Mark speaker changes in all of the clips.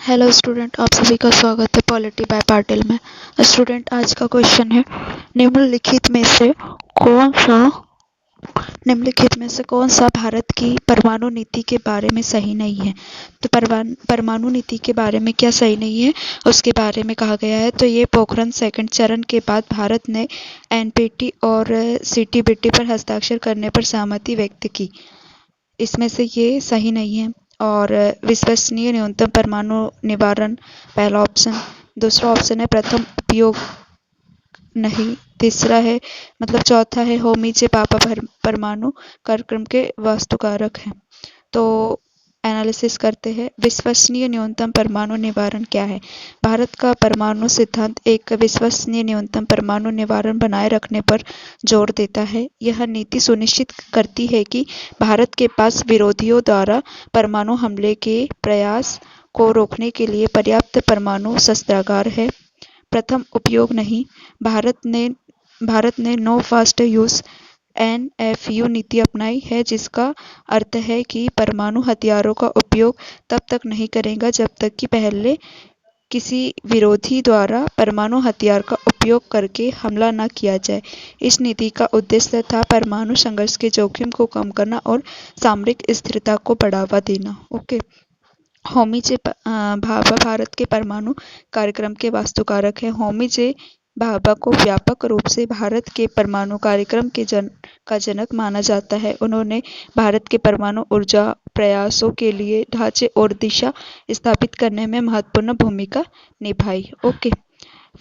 Speaker 1: Hello student, आप सभी का स्वागत है पॉलिटी बाय पाटिल में। स्टूडेंट, आज का क्वेश्चन है निम्नलिखित में से कौन सा भारत की परमाणु नीति के बारे में सही नहीं है। तो परमाणु नीति के बारे में क्या सही नहीं है उसके बारे में कहा गया है। तो ये पोखरण सेकंड चरण के बाद भारत ने एनपीटी और सीटीबीटी पर हस्ताक्षर करने पर सहमति व्यक्त की। इसमें से ये सही नहीं है। और विश्वसनीय न्यूनतम परमाणु निवारण पहला ऑप्शन। दूसरा ऑप्शन है प्रथम उपयोग नहीं। तीसरा है चौथा है होमी जे पापा परमाणु कार्यक्रम के वास्तुकारक हैं। तो एनालिसिस करते हैं। विश्वसनीय न्यूनतम परमाणु निवारण क्या है। भारत का परमाणु सिद्धांत एक विश्वसनीय न्यूनतम परमाणु निवारण बनाए रखने पर जोर देता है। यह नीति सुनिश्चित करती है कि भारत के पास विरोधियों द्वारा परमाणु हमले के प्रयास को रोकने के लिए पर्याप्त परमाणु शस्त्रागार है। प्रथम उपयोग नहीं। भारत ने नो फास्ट यूज NFU नीति अपनाई है, जिसका अर्थ है कि परमाणु हथियारों का उपयोग तब तक नहीं करेगा जब तक कि पहले किसी विरोधी द्वारा परमाणु हथियार का उपयोग करके हमला न किया जाए। इस नीति का उद्देश्य था परमाणु संघर्ष के जोखिम को कम करना और सामरिक स्थिरता को बढ़ावा देना। ओके। होमी जे भाभा भारत के परमाणु कार्यक्रम के वास्तुकारक हैं। होमी जे भाभा को व्यापक रूप से भारत के परमाणु कार्यक्रम का जनक माना जाता है। उन्होंने भारत के परमाणु ऊर्जा प्रयासों के लिए ढांचे और दिशा स्थापित करने में महत्वपूर्ण भूमिका निभाई। ओके।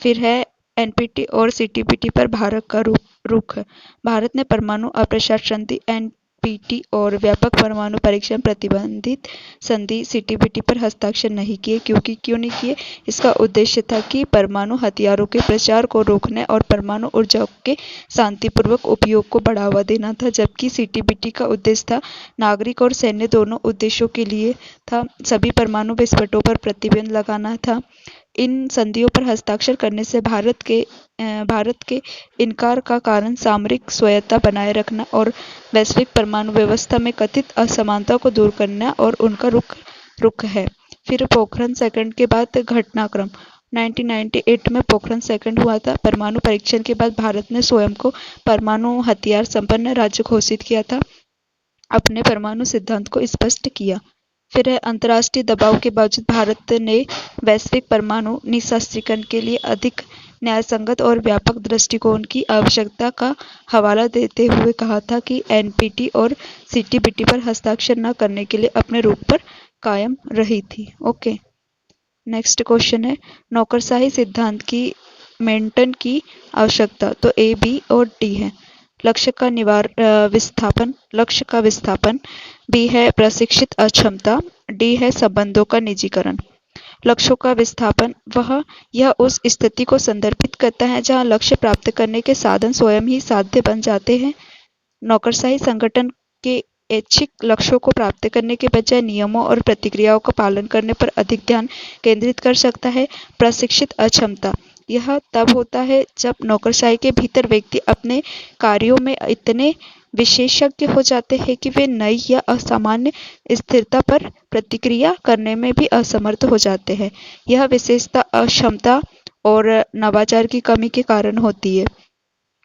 Speaker 1: फिर है एनपीटी और सीटीबीटी पर भारत का रुख। भारत ने परमाणु अप्रसार संधि NPT और व्यापक परमाणु परीक्षण प्रतिबंधित संधि सीटीबीटी पर हस्ताक्षर नहीं किए। क्यों नहीं किए? इसका उद्देश्य था कि परमाणु हथियारों के प्रचार को रोकने और परमाणु ऊर्जा के शांतिपूर्वक उपयोग को बढ़ावा देना था, जबकि सीटीबीटी का उद्देश्य था नागरिक और सैन्य दोनों उद्देश्यों के लिए था। सभी परमाणु विस्फोटों पर प्रतिबंध लगाना था। इन संधियों पर हस्ताक्षर करने से भारत के इनकार का कारण सामरिक स्वायत्तता बनाए रखना और वैश्विक परमाणु व्यवस्था में कथित असमानता को दूर करना और उनका रुख है। फिर पोखरण सेकंड के बाद घटनाक्रम। 1998 में पोखरण सेकंड हुआ था। परमाणु परीक्षण के बाद भारत ने स्वयं को परमाणु हथियार संपन्न राज्य घोषित किया था, अपने परमाणु सिद्धांत को स्पष्ट किया। फिर है अंतर्राष्ट्रीय दबाव के बावजूद भारत ने वैश्विक परमाणु निःशस्त्रीकरण के लिए अधिक न्यायसंगत और व्यापक दृष्टिकोण की आवश्यकता का हवाला देते हुए कहा था कि एनपीटी और सीटीबीटी पर हस्ताक्षर न करने के लिए अपने रुख पर कायम रही थी। ओके। नेक्स्ट क्वेश्चन है नौकरशाही सिद्धांत की मेंटन की आवश्यकता। तो A, B और D है। लक्ष्य का विस्थापन। B है प्रशिक्षित अक्षमता। D है संबंधों का निजीकरण। लक्ष्यों का विस्थापन यह उस स्थिति को संदर्भित करता है जहां लक्ष्य प्राप्त करने के साधन स्वयं ही साध्य बन जाते हैं। नौकरशाही संगठन के ऐच्छिक लक्ष्यों को प्राप्त करने के बजाय नियमों और प्रक्रियाओं का पालन करने पर अधिक ध्यान केंद्रित कर सकता है। प्रशिक्षित अक्षमता यह तब होता है जब नौकरशाही के भीतर व्यक्ति अपने कार्यों में इतने विशेषज्ञ हो जाते हैं कि वे नई या असामान्य स्थिरता पर प्रतिक्रिया करने में भी असमर्थ हो जाते हैं। यह विशेषता अक्षमता और नवाचार की कमी के कारण होती है।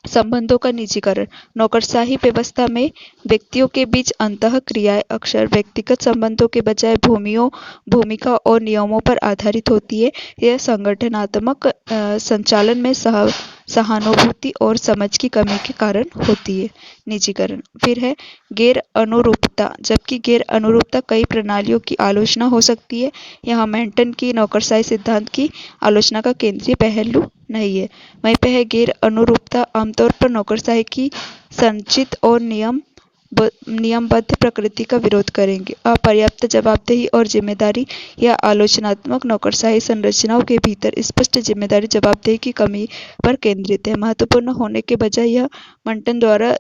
Speaker 1: संबंधों का निजीकरण। नौकरशाही व्यवस्था में व्यक्तियों के बीच अंतःक्रियाएं अक्सर व्यक्तिगत संबंधों के बजाय भूमिका और नियमों पर आधारित होती है। यह संगठनात्मक संचालन में सहानुभूति और समझ की कमी के कारण होती है। निजीकरण। फिर है गैर अनुरूपता। जबकि गैर अनुरूपता कई प्रणालियों की आलोचना हो सकती है, यहाँ मेंटन की नौकरशाही सिद्धांत की आलोचना का केंद्रीय पहलू नहीं है। वहीं पे है गैर अनुरूपता आमतौर पर नौकरशाही की संचित और नियमबद्ध प्रकृति का विरोध करेंगे। अपर्याप्त जवाबदेही और जिम्मेदारी या आलोचनात्मक नौकरशाही संरचनाओं के भीतर स्पष्ट जिम्मेदारी जवाबदेही की कमी पर केंद्रित है। महत्वपूर्ण होने के बजाय यह मंटन द्वारा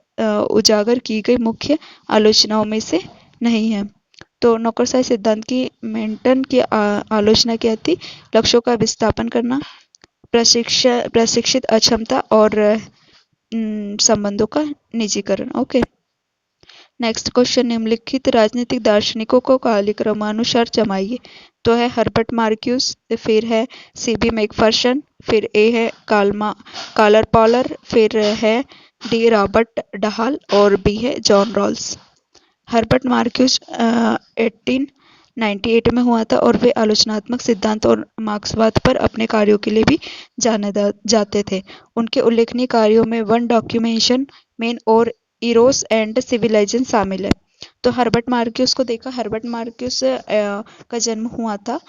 Speaker 1: उजागर की गई मुख्य आलोचनाओं में से नहीं है। तो नौकरशाही सिद्धांत की मेंटन की आलोचना क्या थी? लक्ष्यों का विस्थापन करना, प्रशिक्षित अक्षमता और संबंधों का निजीकरण। ओके। नेक्स्ट क्वेश्चन निम्नलिखित राजनीतिक दार्शनिकों को कालक्रमानुसार जमाइए। तो है हर्बर्ट मार्क्यूस, फिर है सीबी मैकफर्शन, फिर ए है कार्ल पॉलर, फिर है डी रॉबर्ट डहाल और बी है जॉन रॉल्स। हर्बर्ट मार्क्यूस 1898 में हुआ था और वे आलोचनात्मक सिद्धांत और मार्क्सवाद पर अपने कार्यों के लिए भी जाने जाते थे। उनके उल्लेखनीय कार्यों में वन डॉक्यूमेंटेशन मेन और इरोस एंड सिविलाइजेशन शामिल है। तो हर्बर्ट मार्क्यूस को देखा, हर्बर्ट मार्क्यूस का जन्म हुआ था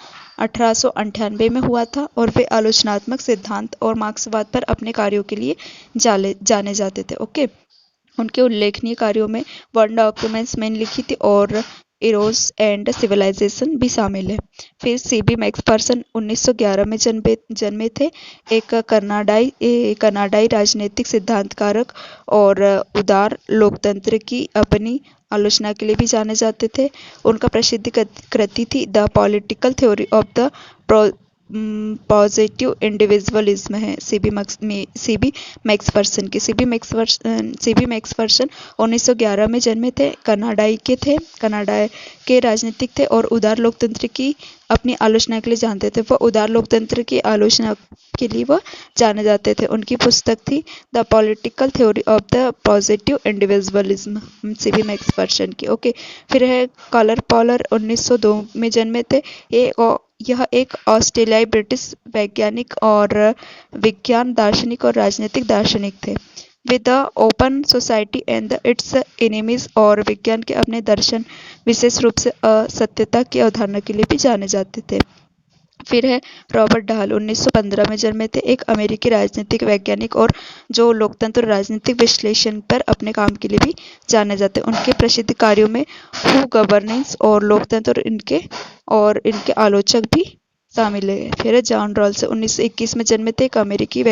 Speaker 1: 1898 में हुआ था और वे आलोचनात्मक सिद्धांत और मार्क्सवाद पर अपने कार्यों के लिए जाने जाते थे। ओके, उनके उल्लेखनीय कार्यों में वन डॉक्यूमेंट्स मैन लिखी थी और इरोस एंड सिविलाइजेशन भी शामिल है। फिर सीबी मैक्सपर्सन 1911 में जन्मे थे। एक कनाडाई राजनीतिक सिद्धांतकारक और उदार लोकतंत्र की अपनी आलोचना के लिए भी जाने जाते थे। उनका प्रसिद्ध कृति थी the political theory of the positive individualism है सीबी मैक्सपर्सन की। सीबी मैक्सपर्सन 1911 में जन्मे थे, कनाडा के राजनीतिक थे और उदार लोकतंत्र की अपनी आलोचना के लिए जानते थे। वो उदार लोकतंत्र की आलोचना के लिए वो जाने जाते थे। उनकी पुस्तक थी the political theory of the positive individualism CB Macpherson की। ओके, फिर है कार्ल पॉलर 1902 में जन्मे थे। यह एक ऑस्ट्रेलियाई ब्रिटिश वैज्ञानिक और विज्ञान दार्शनिक और राजनीतिक दार्शनिक थे। Way the open society and it's enemies और विज्ञान के अपने दर्शन, विशेष रूप से असत्यता की अवधारणा के लिए भी जाने जाते थे। फिर है रॉबर्ट डहाल 1915 में जन्मे थे, एक अमेरिकी राजनीतिक वैज्ञानिक और जो लोकतंत्र और राजनीतिक विश्लेषण पर अपने काम के लिए भी जाने जाते हैं। उनके प्रसिद्ध कार्यों में हु गवर्नेंस और लोकतंत्र और इनके आलोचक भी शामिल है। फिर है जॉन रॉल्स 1921 में जन्मे थे, एक अमेरिकी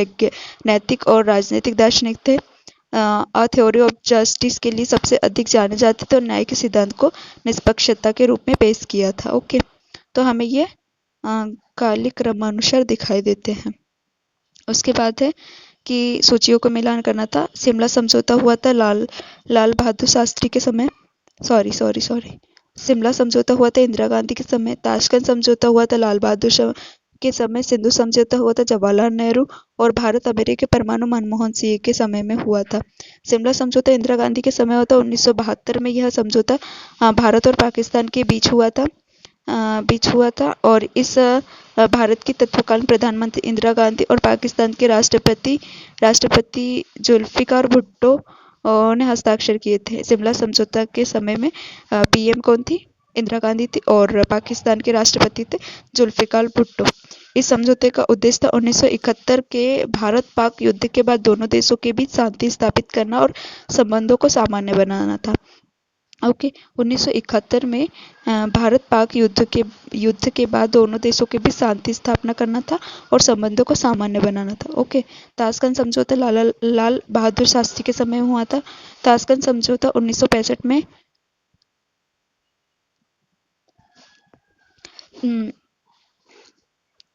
Speaker 1: नैतिक और राजनीतिक दार्शनिक थे। अ थ्योरी ऑफ जस्टिस के लिए सबसे अधिक जाने जाते थे और न्याय के सिद्धांत को निष्पक्षता के रूप में पेश किया था। ओके, तो हमें ये कालिक क्रमानुसार दिखाई देते हैं। उसके बाद है कि सूचियों को मिलान करना था। शिमला समझौता हुआ था लाल बहादुर शास्त्री के समय, सॉरी शिमला समझौता हुआ था इंदिरा गांधी के समय। ताशकंद समझौता हुआ था लाल बहादुर के समय। सिंधु समझौता हुआ था जवाहरलाल नेहरू और भारत अमेरिका परमाणु मनमोहन सिंह के समय में हुआ था। शिमला समझौता इंदिरा गांधी के समय हुआ था 1972 में। यह समझौता भारत और पाकिस्तान के बीच हुआ था और इस भारत की तत्कालीन प्रधानमंत्री इंदिरा गांधी और पाकिस्तान के राष्ट्रपति जुल्फिकार भुट्टो ने हस्ताक्षर किए थे। शिमला समझौता के समय में पीएम कौन थी? इंदिरा गांधी थी और पाकिस्तान के राष्ट्रपति थे जुल्फिकार भुट्टो। इस समझौते का उद्देश्य था 1971 के भारत पाक युद्ध के बाद दोनों देशों के बीच शांति स्थापित करना और संबंधों को सामान्य बनाना था। ओके, 1971 में भारत पाक युद्ध के बाद दोनों देशों के बीच शांति स्थापना करना था और संबंधों को सामान्य बनाना था। ओके, ताशकंद समझौता लाल बहादुर शास्त्री के समय में हुआ था। ताशकंद समझौता 1965 में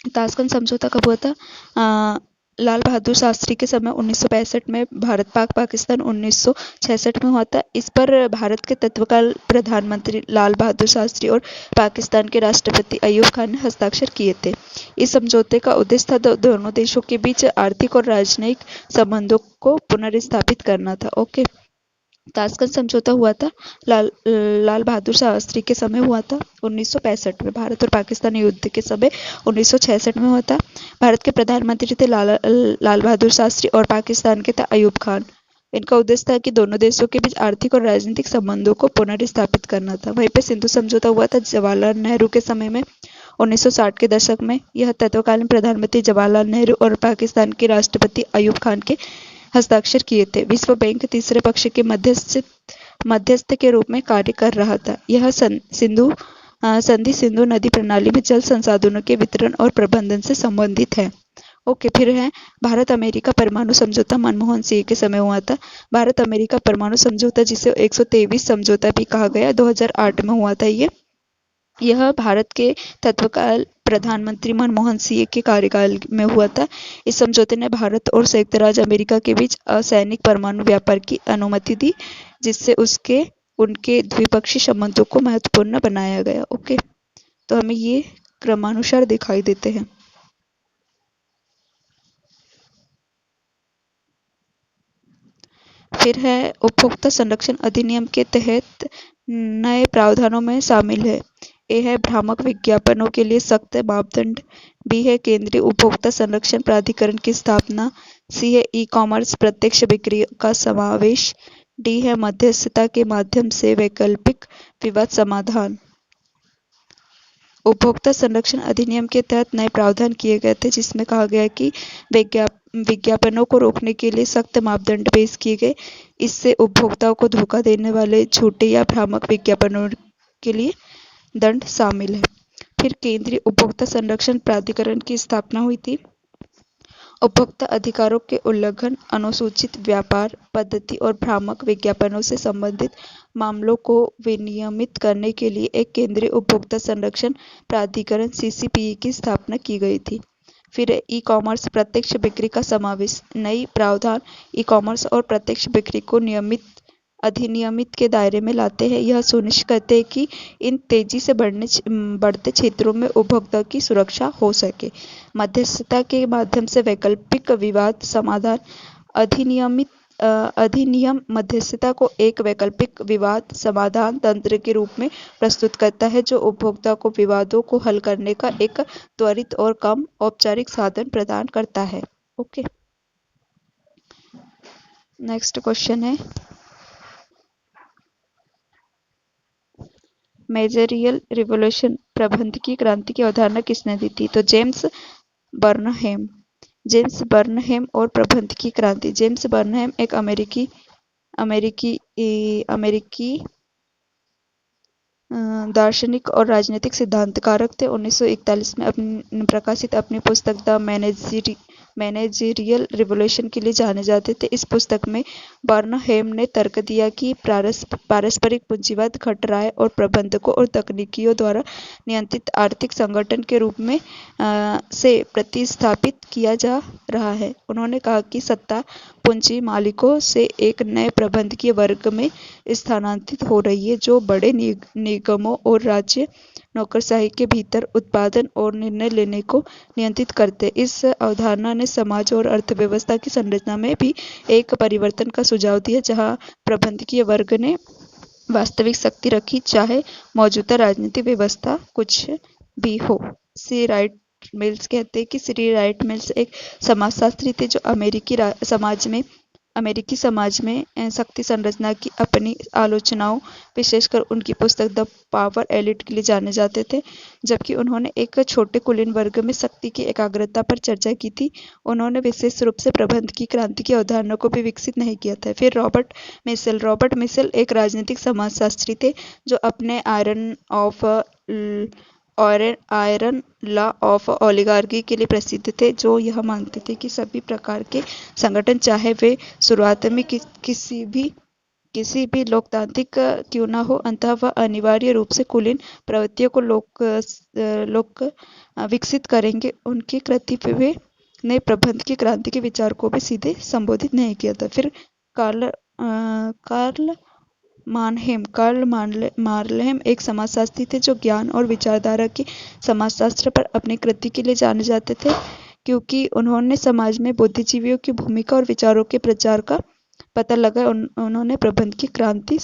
Speaker 1: ताशकंद समझौता कब हुआ था? लाल बहादुर शास्त्री के समय 1965 में। भारत पाकिस्तान 1966 में हुआ था। इस पर भारत के तत्कालीन प्रधानमंत्री लाल बहादुर शास्त्री और पाकिस्तान के राष्ट्रपति अयूब खान ने हस्ताक्षर किए थे। इस समझौते का उद्देश्य था दोनों देशों के बीच आर्थिक और राजनयिक संबंधों को पुनर्स्थापित करना था। ओके, ताशकंद समझौता हुआ था लाल बहादुर शास्त्री के समय हुआ था 1965 में। भारत और पाकिस्तान युद्ध के समय 1966 में हुआ था। भारत के प्रधानमंत्री थे लाल बहादुर शास्त्री और पाकिस्तान के थे अयूब खान। इनका उद्देश्य था कि दोनों देशों के बीच आर्थिक और राजनीतिक संबंधों को पुनर्स्थापित करना था। वहीं पर सिंधु समझौता हुआ था जवाहरलाल नेहरू के समय में 1960 के दशक में। यह तत्कालीन प्रधानमंत्री जवाहरलाल नेहरू और पाकिस्तान के राष्ट्रपति अयूब खान के हस्ताक्षर किए थे। विश्व बैंक तीसरे पक्ष के मध्यस्थ के रूप में कार्य कर रहा था। यह संधि सिंधु नदी प्रणाली में जल संसाधनों के वितरण और प्रबंधन से संबंधित है। ओके, फिर है भारत अमेरिका परमाणु समझौता मनमोहन सिंह के समय हुआ था। भारत अमेरिका परमाणु समझौता, जिसे 123 समझौता भी कहा गया, 2008 में हुआ था। यह भारत के तत्कालीन प्रधानमंत्री मनमोहन सिंह के कार्यकाल में हुआ था। इस समझौते ने भारत और संयुक्त राज्य अमेरिका के बीच असैनिक परमाणु व्यापार की अनुमति दी, जिससे उनके द्विपक्षीय संबंधों को महत्वपूर्ण बनाया गया। ओके, तो हमें ये क्रमानुसार दिखाई देते हैं। फिर है उपभोक्ता संरक्षण अधिनियम के तहत नए प्रावधानों में शामिल है। ए है भ्रामक विज्ञापनों के लिए सख्त मापदंड। बी है केंद्रीय उपभोक्ता संरक्षण प्राधिकरण की स्थापना। सी है ई कॉमर्स प्रत्यक्ष बिक्री का समावेश। डी है मध्यस्थता के माध्यम से वैकल्पिक विवाद समाधान। उपभोक्ता संरक्षण अधिनियम के तहत नए प्रावधान किए गए थे, जिसमें कहा गया कि विज्ञापनों को रोकने के लिए सख्त मापदंड पेश किए गए। इससे उपभोक्ताओं को धोखा देने वाले झूठे या भ्रामक विज्ञापनों के लिए दंड शामिल है। फिर केंद्रीय उपभोक्ता संरक्षण प्राधिकरण की स्थापना हुई थी। उपभोक्ता अधिकारों के उल्लंघन, अनुसूचित व्यापार पद्धति और भ्रामक विज्ञापनों से संबंधित मामलों को विनियमित करने के लिए एक केंद्रीय उपभोक्ता संरक्षण प्राधिकरण (सीसीपीए) की स्थापना की गई थी। फिर ई कॉमर्स प्रत्यक्ष बिक्री का समावेश। नई प्रावधान ई कॉमर्स और प्रत्यक्ष बिक्री को अधिनियमित के दायरे में लाते हैं। यह सुनिश्चित करते हैं कि इन तेजी से बढ़ते क्षेत्रों में उपभोक्ता की सुरक्षा हो सके। मध्यस्थता के माध्यम से वैकल्पिक विवाद समाधान। अधिनियम मध्यस्थता को एक वैकल्पिक विवाद समाधान तंत्र के रूप में प्रस्तुत करता है, जो उपभोक्ता को विवादों को हल करने का एक त्वरित और कम औपचारिक साधन प्रदान करता है। ओके, नेक्स्ट क्वेश्चन है, मैनेजरियल रिवॉल्यूशन प्रबंधकीय क्रांति की अवधारणा किसने दी थी? तो जेम्स बर्नहेम और प्रबंधकीय क्रांति। जेम्स बर्नहेम एक अमेरिकी दार्शनिक और राजनीतिक सिद्धांतकारक थे। 1941 में प्रकाशित अपनी पुस्तक द मैनेजरियल रिवॉल्यूशन के लिए जाने जाते थे। इस पुस्तक में बर्नहेम ने तर्क दिया कि पारस्परिक पूंजीवाद घट रहा है और प्रबंधकों और तकनीकियों द्वारा नियंत्रित आर्थिक संगठन के रूप में से प्रतिस्थापित किया जा रहा है। उन्होंने कहा कि सत्ता पूंजी मालिकों से एक नए प्रबंधकीय वर्ग में स्थानांतरित हो रही है, जो बड़े निगमों और राज्य नौकरशाही के भीतर उत्पादन और निर्णय लेने को नियंत्रित करते। इस अवधारणा ने समाज और अर्थव्यवस्था की संरचना में भी एक परिवर्तन का सुझाव दिया, जहां प्रबंधकीय वर्ग ने वास्तविक शक्ति रखी, चाहे मौजूदा राजनीतिक व्यवस्था कुछ भी हो। सी राइट मिल्स कहते हैं कि श्री राइट मिल्स एक समाजशास्त्री थे, जो अमेरिकी समाज में शक्ति संरचना की अपनी आलोचनाओं, विशेषकर उनकी पुस्तक द पावर एलिट के लिए जाने जाते थे। जबकि उन्होंने एक छोटे कुलीन वर्ग में शक्ति की एकाग्रता पर चर्चा की थी, उन्होंने विशेष रूप से प्रबंधकीय क्रांति की अवधारणा को भी विकसित नहीं किया था। फिर रॉबर्ट मिशेल एक राजनीतिक समाजशास्त्री थे, जो अपने आयरन लॉ ऑफ ओलिगार्की के लिए प्रसिद्ध थे, जो यह मानते थे कि सभी प्रकार के संगठन, चाहे वे शुरुआत में किसी भी लोकतांत्रिक क्यों न हो, अंततः वह अनिवार्य रूप से कुलीन प्रवृत्तियों को लोक विकसित करेंगे। उनके कृत्य ने प्रबंधकीय क्रांति के विचार को भी सीधे संबोधित नहीं किया था। फिर कार्ल मार्लेम एक समाजशास्त्री थे, जो ज्ञान और विचारधारा के समाजशास्त्र पर अपनी कृति के लिए जाने जाते थे, क्योंकि उन्होंने समाज में बुद्धिजीवियों की भूमिका और विचारों के प्रचार का पता लगाया। उन्होंने प्रबंधकीय क्रांति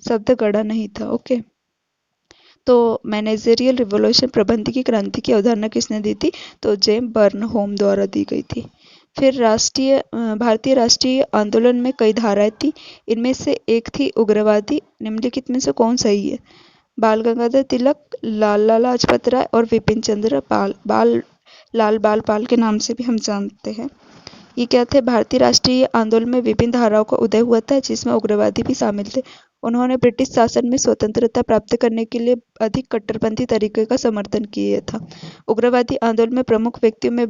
Speaker 1: शब्द गढ़ा नहीं था। ओके, तो मैनेजरियल रिवॉल्यूशन प्रबंधकीय क्रांति की अवधारणा किसने दी थी? तो जेम्स बर्नहोम द्वारा दी गई थी। फिर भारतीय राष्ट्रीय आंदोलन में कई धाराएं थी। इनमें से एक थी उग्रवादी। निम्नलिखित में से कौन सही है? बाल गंगाधर तिलक, लाला लाजपत राय और विपिन चंद्र लाल बाल पाल के नाम से भी हम जानते हैं। ये क्या थे? भारतीय राष्ट्रीय आंदोलन में विभिन्न धाराओं का उदय हुआ था, जिसमें उग्रवादी भी शामिल थे। उन्होंने ब्रिटिश शासन में स्वतंत्रता प्राप्त करने के लिए अधिक कट्टरपंथी तरीके का समर्थन किया था। उग्रवादी आंदोलन में प्रमुख व्यक्तियों में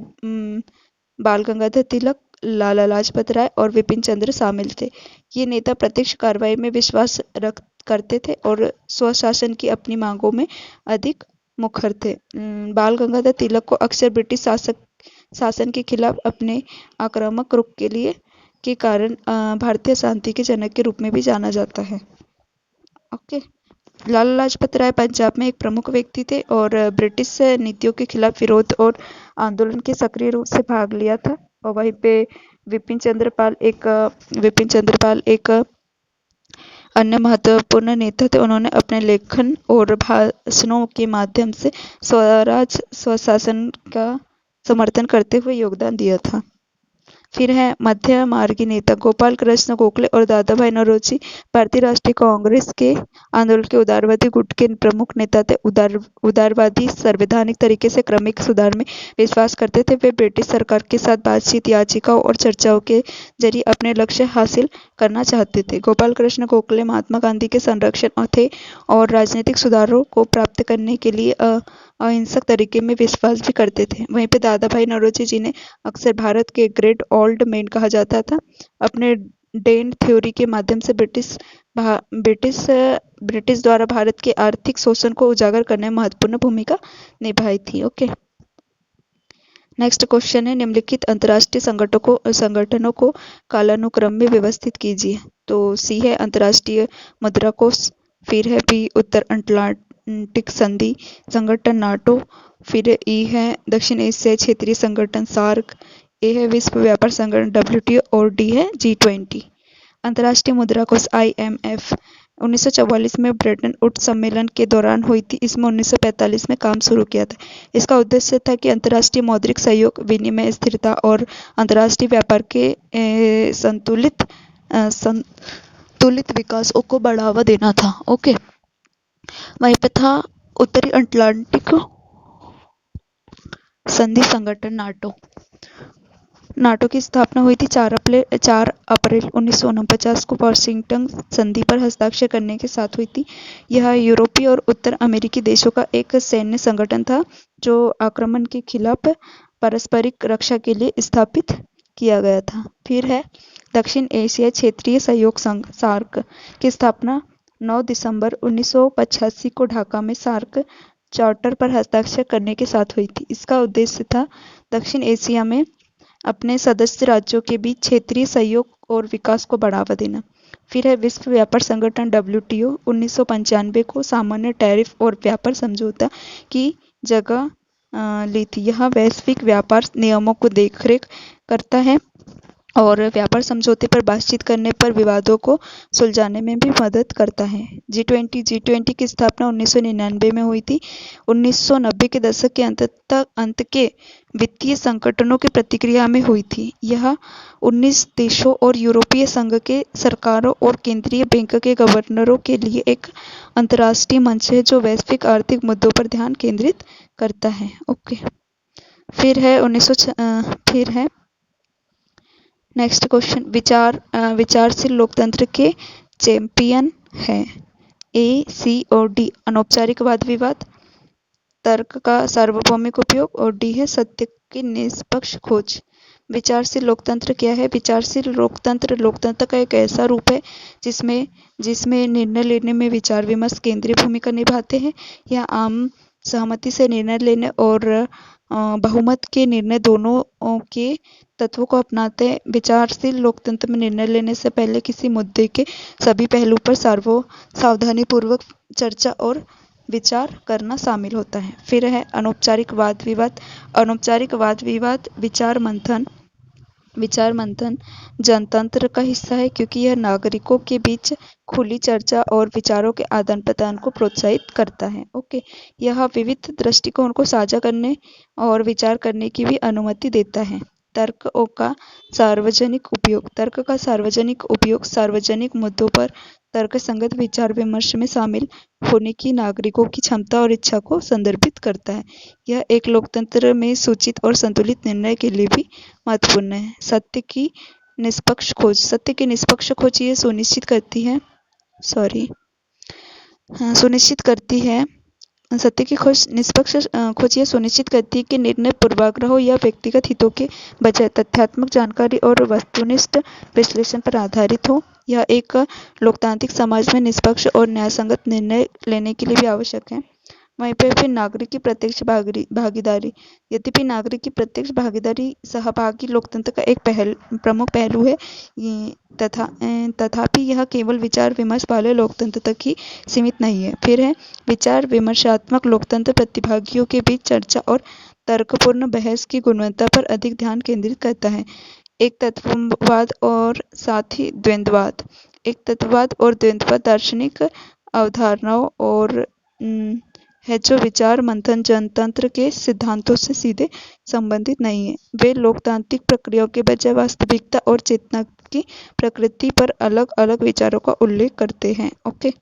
Speaker 1: बाल गंगाधर तिलक, लाला लाजपत राय और विपिन चंद्र शामिल थे। ये नेता प्रत्यक्ष कार्रवाई में विश्वास करते थे और स्वशासन की अपनी मांगों में अधिक मुखर थे। बाल गंगाधर तिलक को अक्सर ब्रिटिश शासन के खिलाफ अपने आक्रामक रुख के कारण भारतीय शांति के जनक के रूप में भी जाना जाता है। ओके, लाला लाजपत राय पंजाब में एक प्रमुख व्यक्ति थे और ब्रिटिश नीतियों के खिलाफ विरोध और आंदोलन के सक्रिय रूप से भाग लिया था। और वहीं पे विपिन चंद्रपाल एक अन्य महत्वपूर्ण नेता थे। उन्होंने अपने लेखन और भाषणों के माध्यम से स्वराज स्वशासन का समर्थन करते हुए योगदान दिया था। फिर है मध्य मार्गी नेता गोपाल कृष्ण गोखले और दादा भाई नौरोजी भारतीय राष्ट्रीय कांग्रेस के आंदोलन के उदारवादी गुट के प्रमुख नेता थे। उदारवादी संवैधानिक तरीके से क्रमिक सुधार में विश्वास करते थे। वे ब्रिटिश सरकार के साथ बातचीत, याचिकाओं और चर्चाओं के जरिए अपने लक्ष्य हासिल करना चाहते थे। गोपाल कृष्ण गोखले महात्मा गांधी के संरक्षण थे और राजनीतिक सुधारों को प्राप्त करने के लिए अहिंसक तरीके में विश्वास भी करते थे। वहीं पे दादा भाई नौरोजी, जिन्हें अक्सर भारत के ग्रेट ओल्ड मैन कहा जाता था, अपने डेन थ्योरी के माध्यम से ब्रिटिश द्वारा भारत के आर्थिक शोषण को उजागर करने में महत्वपूर्ण भूमिका निभाई थी। ओके, नेक्स्ट क्वेश्चन है, निम्नलिखित अंतर्राष्ट्रीय संगठनों को कालानुक्रम में व्यवस्थित कीजिए। तो सी है अंतर्राष्ट्रीय मुद्रा कोष, फिर है बी उत्तर अटलांटिक संधि संगठन नाटो, फिर ई है दक्षिण एशियाई क्षेत्रीय संगठन सार्क, ए है विश्व व्यापार संगठन WTO और डी है G20। अंतर्राष्ट्रीय मुद्रा कोष IMF 1944 में ब्रेटन वुड्स सम्मेलन के दौरान हुई थी। इसमें 1945 में काम शुरू किया था। इसका उद्देश्य था कि अंतर्राष्ट्रीय मौद्रिक सहयोग, विनिमय स्थिरता और अंतर्राष्ट्रीय व्यापार के संतुलित विकास को बढ़ावा देना था। ओके, वहीं पे था उत्तरी अटलांटिक संधि संगठन नाटो की स्थापना हुई थी 4 अप्रैल 1949 को वाशिंगटन संधि पर हस्ताक्षर करने के साथ हुई थी। यह यूरोपीय और उत्तर अमेरिकी देशों का एक सैन्य संगठन था जो आक्रमण के खिलाफ पारस्परिक रक्षा के लिए स्थापित किया गया था। फिर है दक्षिण एशिया क्षेत्रीय सहयोग संघ सार्क की स्थापना 9 दिसंबर 1985 को ढाका में सार्क चार्टर पर हस्ताक्षर करने के साथ हुई थी। इसका उद्देश्य था दक्षिण एशिया में अपने सदस्य राज्यों के बीच क्षेत्रीय सहयोग और विकास को बढ़ावा देना। फिर है विश्व व्यापार संगठन WTO 1995 को सामान्य टैरिफ और व्यापार समझौता की जगह ली थी। यह वैश्विक व्यापार नियमों को देखरेख करता है और व्यापार समझौते पर बातचीत करने पर विवादों को सुलझाने में भी मदद करता है। G20 की स्थापना 1999 में हुई थी। 1990 के दशक के अंत के वित्तीय संकटों की प्रतिक्रिया में हुई थी। यह 19 देशों और यूरोपीय संघ के सरकारों और केंद्रीय बैंक के गवर्नरों के लिए एक अंतर्राष्ट्रीय मंच है जो वैश्विक आर्थिक मुद्दों पर ध्यान केंद्रित करता है। ओके, फिर है नेक्स्ट क्वेश्चन, विचारशील लोकतंत्र के चैंपियन है। A, C और D अनौपचारिक वाद विवाद, तर्क का सार्वभौमिक उपयोग और D है सत्य की निष्पक्ष खोज। विचारशील लोकतंत्र क्या है? विचारशील लोकतंत्र का एक ऐसा रूप है जिसमें निर्णय लेने में विचार विमर्श केंद्रीय भूमिका निभाते हैं। यह आम सहमति से निर्णय लेने और बहुमत के निर्णय दोनों के तत्वों को अपनाते हैं। विचारशील लोकतंत्र में निर्णय लेने से पहले किसी मुद्दे के सभी पहलू पर सावधानीपूर्वक चर्चा और विचार करना शामिल होता है। फिर है अनौपचारिक वाद विवाद। अनौपचारिक वाद विवाद विचार मंथन जनतंत्र का हिस्सा है क्योंकि यह नागरिकों के बीच खुली चर्चा और विचारों के आदान प्रदान को प्रोत्साहित करता है। ओके, यह विविध दृष्टिकोण को साझा करने और विचार करने की भी अनुमति देता है। तर्क का सार्वजनिक उपयोग सार्वजनिक मुद्दों पर तर्कसंगत विचार विमर्श में शामिल होने की नागरिकों की क्षमता और इच्छा को संदर्भित करता है। यह एक लोकतंत्र में सूचित और संतुलित निर्णय के लिए भी महत्वपूर्ण है। सत्य की निष्पक्ष खोज ये सुनिश्चित करती है सत्य की निष्पक्ष खोज ये सुनिश्चित करती है कि निर्णय पूर्वाग्रहों या व्यक्तिगत हितों के बजाय तथ्यात्मक जानकारी और वस्तुनिष्ठ विश्लेषण पर आधारित हो। यह एक लोकतांत्रिक समाज में निष्पक्ष और न्यायसंगत निर्णय लेने के लिए भी आवश्यक है। वहीं पे फिर नागरिक की प्रत्यक्ष भागीदारी। यद्यपि नागरिक की प्रत्यक्ष भागीदारी सहभागी लोकतंत्र का एक प्रमुख पहलू है, तथापि यह केवल विचार विमर्श वाले लोकतंत्र तक ही सीमित नहीं है। फिर है विचार विमर्शात्मक लोकतंत्र, प्रतिभागियों के बीच चर्चा और तर्कपूर्ण बहस की गुणवत्ता पर अधिक ध्यान केंद्रित करता है। एक तत्ववाद और साथ ही द्वंद्ववाद। एक तत्ववाद और द्वंद्ववाद दार्शनिक अवधारणाओं और है जो विचार मंथन जनतंत्र के सिद्धांतों से सीधे संबंधित नहीं है। वे लोकतांत्रिक प्रक्रियाओं के बजाय वास्तविकता और चेतना की प्रकृति पर अलग अलग विचारों का उल्लेख करते हैं। ओके।